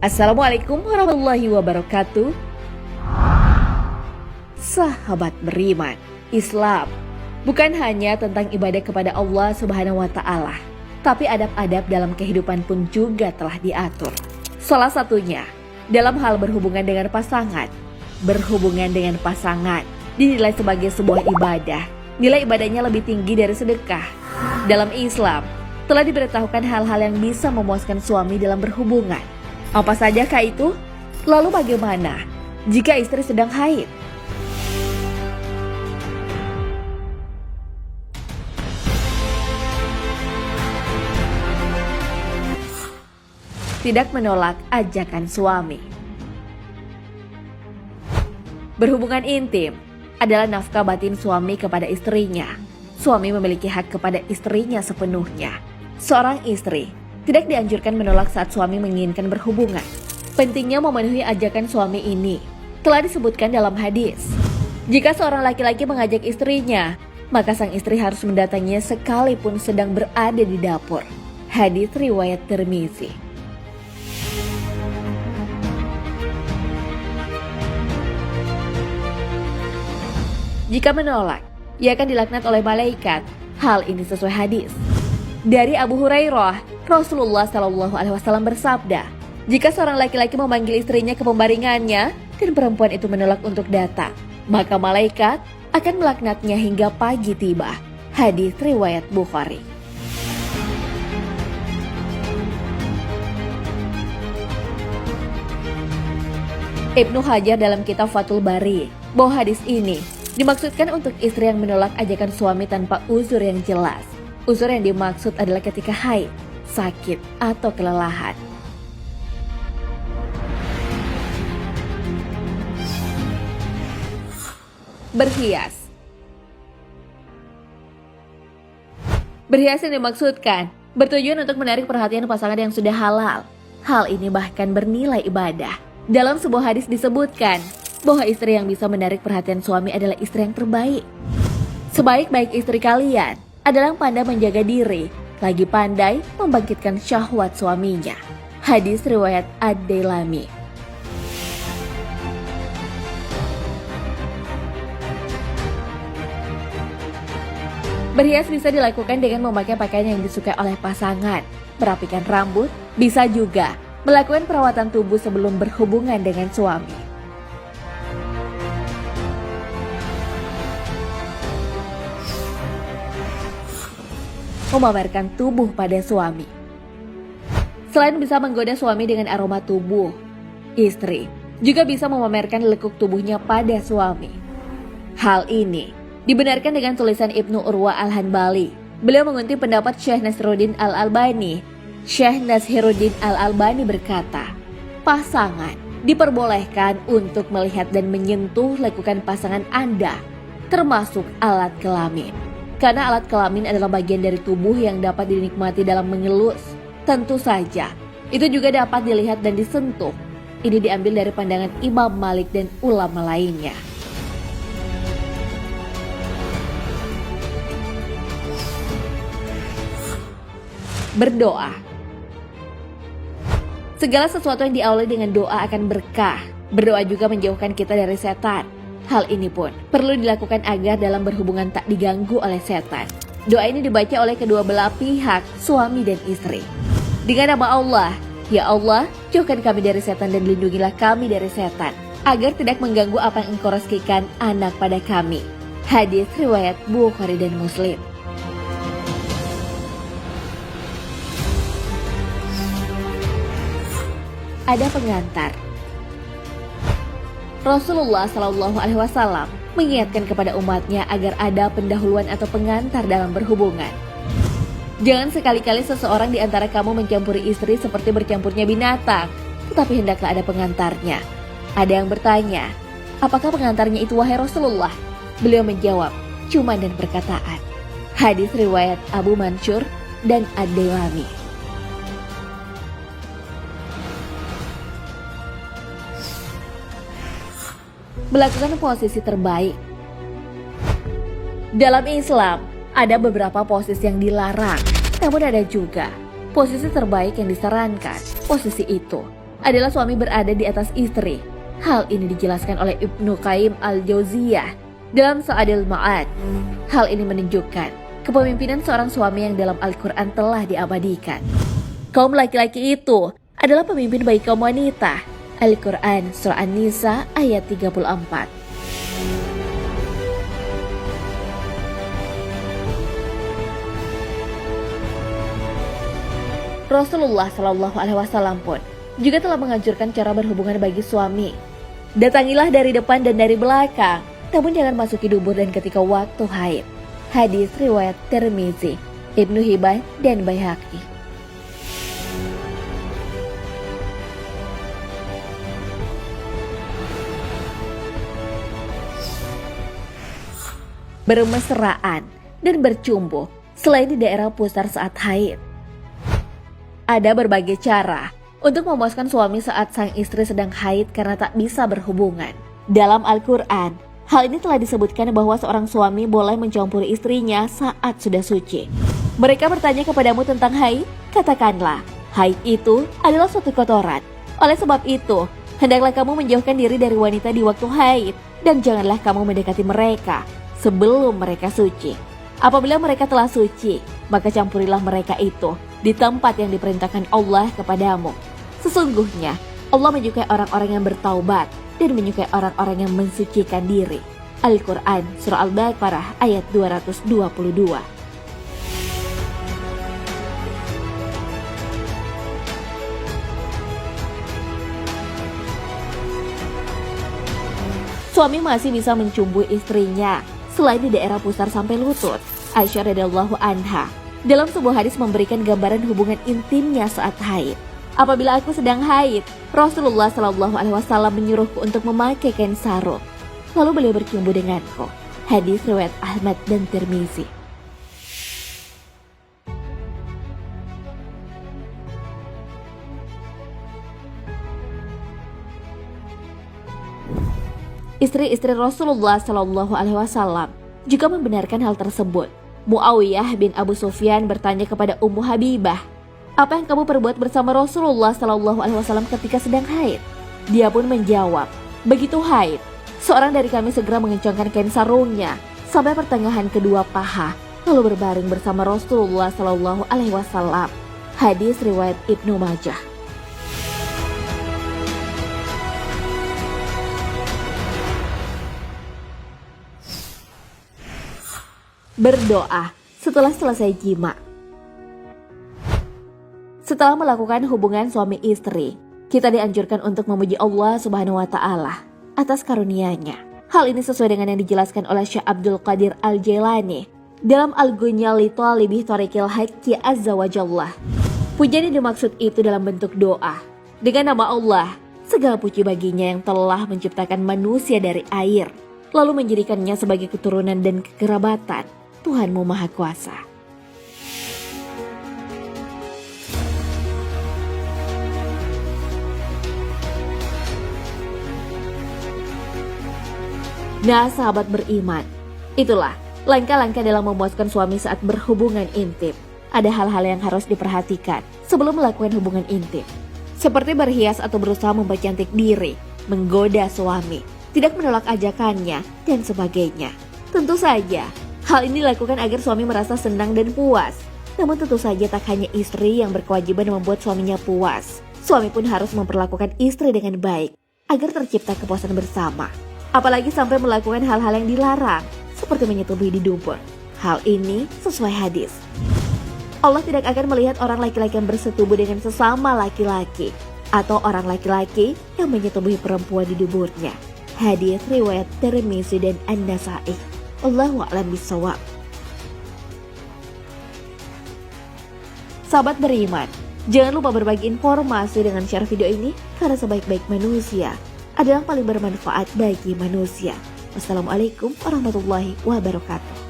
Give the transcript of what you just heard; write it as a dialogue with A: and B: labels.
A: Assalamualaikum warahmatullahi wabarakatuh. Sahabat beriman, Islam bukan hanya tentang ibadah kepada Allah Subhanahu wa Ta'ala, tapi adab-adab dalam kehidupan pun juga telah diatur. Salah satunya dalam hal berhubungan dengan pasangan. Berhubungan dengan pasangan dinilai sebagai sebuah ibadah. Nilai ibadahnya lebih tinggi dari sedekah. Dalam Islam telah diberitahukan hal-hal yang bisa memuaskan suami dalam berhubungan. Apa sajakah itu? Lalu bagaimana jika istri sedang haid? Tidak menolak ajakan suami. Berhubungan intim adalah nafkah batin suami kepada istrinya. Suami memiliki hak kepada istrinya sepenuhnya. Seorang istri tidak dianjurkan menolak saat suami menginginkan berhubungan. Pentingnya memenuhi ajakan suami ini telah disebutkan dalam hadis. Jika seorang laki-laki mengajak istrinya, maka sang istri harus mendatanginya sekalipun sedang berada di dapur. Hadis riwayat Tirmizi. Jika menolak, ia akan dilaknat oleh malaikat. Hal ini sesuai hadis dari Abu Hurairah. Rasulullah SAW bersabda, jika seorang laki-laki memanggil istrinya ke pembaringannya dan perempuan itu menolak untuk datang, maka malaikat akan melaknatnya hingga pagi tiba. Hadis riwayat Bukhari. Ibnu Hajar dalam kitab Fathul Bari bahwa hadis ini dimaksudkan untuk istri yang menolak ajakan suami tanpa uzur yang jelas. Uzur yang dimaksud adalah ketika haid, sakit, atau kelelahan. Berhias. Berhias yang dimaksudkan bertujuan untuk menarik perhatian pasangan yang sudah halal. Hal ini bahkan bernilai ibadah. Dalam sebuah hadis disebutkan bahwa istri yang bisa menarik perhatian suami adalah istri yang terbaik. Sebaik-baik istri kalian adalah yang pandai menjaga diri, lagi pandai membangkitkan syahwat suaminya. Hadis riwayat Ad-Dailami. Berhias bisa dilakukan dengan memakai pakaian yang disukai oleh pasangan, merapikan rambut, bisa juga melakukan perawatan tubuh sebelum berhubungan dengan suami. Memamerkan tubuh pada suami. Selain bisa menggoda suami dengan aroma tubuh, istri juga bisa memamerkan lekuk tubuhnya pada suami. Hal ini dibenarkan dengan tulisan Ibnu Urwa Al-Hanbali. Beliau mengutip pendapat Syekh Nasiruddin Al-Albani. Syekh Nasiruddin Al-Albani berkata, pasangan diperbolehkan untuk melihat dan menyentuh lekukan pasangan Anda, termasuk alat kelamin. Karena alat kelamin adalah bagian dari tubuh yang dapat dinikmati dalam mengelus. Tentu saja, itu juga dapat dilihat dan disentuh. Ini diambil dari pandangan Imam Malik dan ulama lainnya. Berdoa. Segala sesuatu yang diawali dengan doa akan berkah. Berdoa juga menjauhkan kita dari setan. Hal ini pun perlu dilakukan agar dalam berhubungan tak diganggu oleh setan. Doa ini dibaca oleh kedua belah pihak, suami dan istri. Dengan nama Allah, ya Allah, jauhkan kami dari setan dan lindungilah kami dari setan, agar tidak mengganggu apa yang Engkau rezekikan anak pada kami. Hadis riwayat Bukhari dan Muslim. Ada pengantar. Rasulullah SAW mengingatkan kepada umatnya agar ada pendahuluan atau pengantar dalam berhubungan. Jangan sekali-kali seseorang di antara kamu mencampuri istri seperti bercampurnya binatang, tetapi hendaklah ada pengantarnya. Ada yang bertanya, apakah pengantarnya itu wahai Rasulullah? Beliau menjawab, cuman dan perkataan. Hadis riwayat Abu Mansur dan Ad-Dailami. Melakukan posisi terbaik. Dalam Islam, ada beberapa posisi yang dilarang, namun ada juga posisi terbaik yang disarankan. Posisi itu adalah suami berada di atas istri. Hal ini dijelaskan oleh Ibnu Qayyim al-Jauziyah dalam Sa'adil Ma'ad. Hal ini menunjukkan kepemimpinan seorang suami yang dalam Al-Quran telah diabadikan. Kaum laki-laki itu adalah pemimpin bagi kaum wanita. Al-Quran Surah An-Nisa ayat 34. Rasulullah Shallallahu Alaihi Wasallam pun juga telah menganjurkan cara berhubungan bagi suami. Datangilah dari depan dan dari belakang, namun jangan masuki dubur dan ketika waktu haid. Hadis riwayat Tirmizi, Ibnu Hibban dan Baihaqi. Bermesraan dan bercumbu selain di daerah pusar saat haid. Ada berbagai cara untuk memuaskan suami saat sang istri sedang haid karena tak bisa berhubungan. Dalam Al-Quran, hal ini telah disebutkan bahwa seorang suami boleh mencampuri istrinya saat sudah suci. Mereka bertanya kepadamu tentang haid, katakanlah, haid itu adalah suatu kotoran. Oleh sebab itu, hendaklah kamu menjauhkan diri dari wanita di waktu haid, dan janganlah kamu mendekati mereka sebelum mereka suci. Apabila mereka telah suci, maka campurilah mereka itu di tempat yang diperintahkan Allah kepadamu. Sesungguhnya Allah menyukai orang-orang yang bertaubat dan menyukai orang-orang yang mensucikan diri. Al-Quran Surah Al-Baqarah ayat 222. Suami masih bisa mencumbui istrinya selain di daerah pusar sampai lutut. Aisyah radhiyallahu anha dalam sebuah hadis memberikan gambaran hubungan intimnya saat haid. Apabila aku sedang haid, Rasulullah Shallallahu Alaihi Wasallam menyuruhku untuk memakai kain sarung. Lalu beliau bercumbu denganku. Hadis riwayat Ahmad dan Tirmizi. Istri-istri Rasulullah Shallallahu Alaihi Wasallam juga membenarkan hal tersebut. Muawiyah bin Abu Sufyan bertanya kepada Ummu Habibah, apa yang kamu perbuat bersama Rasulullah Shallallahu Alaihi Wasallam ketika sedang haid? Dia pun menjawab, begitu haid, seorang dari kami segera mengencangkan kain sarungnya sampai pertengahan kedua paha, lalu berbaring bersama Rasulullah Shallallahu Alaihi Wasallam. Hadis riwayat Ibnu Majah. Berdoa setelah selesai jima. Setelah melakukan hubungan suami istri, kita dianjurkan untuk memuji Allah Subhanahu wa Ta'ala atas karunia-Nya. Hal ini sesuai dengan yang dijelaskan oleh Syekh Abdul Qadir Al-Jailani dalam Al-Ghunya li Talibih Thariqil Haqqi Azza wa Jalla. Pujian yang dimaksud itu dalam bentuk doa. Dengan nama Allah, segala puji baginya yang telah menciptakan manusia dari air, lalu menjadikannya sebagai keturunan dan kekerabatan. Tuhanmu Maha Kuasa. Nah, sahabat beriman, itulah langkah-langkah dalam memuaskan suami saat berhubungan intim. Ada hal-hal yang harus diperhatikan sebelum melakukan hubungan intim, seperti berhias atau berusaha mempercantik diri, menggoda suami, tidak menolak ajakannya, dan sebagainya. Tentu saja, hal ini dilakukan agar suami merasa senang dan puas. Namun tentu saja tak hanya istri yang berkewajiban membuat suaminya puas. Suami pun harus memperlakukan istri dengan baik agar tercipta kepuasan bersama. Apalagi sampai melakukan hal-hal yang dilarang, seperti menyetubuhi di dubur. Hal ini sesuai hadis. Allah tidak akan melihat orang laki-laki yang bersetubuh dengan sesama laki-laki, atau orang laki-laki yang menyetubuhi perempuan di duburnya. Hadis riwayat Tirmizi dan An-Nasa'i. Allahu a'lam bishawab. Sahabat beriman, jangan lupa berbagi informasi dengan share video ini karena sebaik-baik manusia adalah paling bermanfaat bagi manusia. Wassalamualaikum warahmatullahi wabarakatuh.